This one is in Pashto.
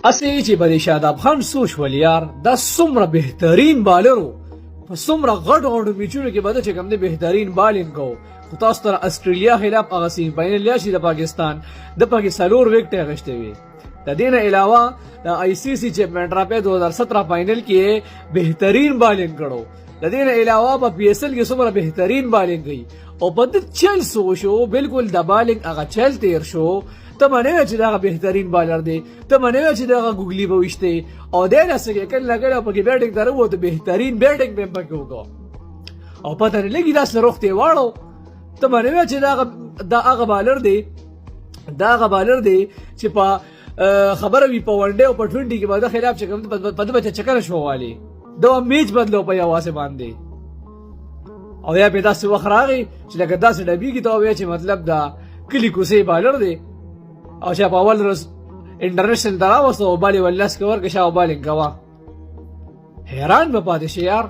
اسی چې بری شاداب خان سوچ ولیار دا څومره بهترین بالرو په څومره غټ غټو میچونو کې بده چې کوم دی بهترین بالینګ کو خو تاسو تر استرالیا خلاف هغه سیم فائنل یا شي د پاکستان سلور وکټ غشته وي د دې نه علاوه د آی سی سی چیمپئن ټرافي 2017 فائنل کې بهترین بالینګ کړو د دې نه علاوه په پی ایس ایل کې څومره بهترین بالینګ کوي او په د چل سو شو بالکل د بالینګ هغه چل تیر شو ته منه چې دا بهترین بالر دی ته منه چې دا ګوګلی به وشته او د لاسه کې کله لګړه په کې بیټینګ درو ته بهترین بیټینګ په پکې وکړو او پته نه لګی داس روخته واړو ته منه چې دا هغه بالر دی چې په خبره وی په ون ډے او په 20 کې بعد خلاف چې کوم په دغه چکر شو والی دا میچ بدلو په یواسه باندې او یا په داسې وخت راغی چې لکه داسې ډبی کې ته وی چې مطلب دا کلی کوسي بالر دی او چې په اول ورځ انټرنیشنل دراوسته او بالي ولس کور کې شاو بالینګ کوا حیران به پاتې شي یار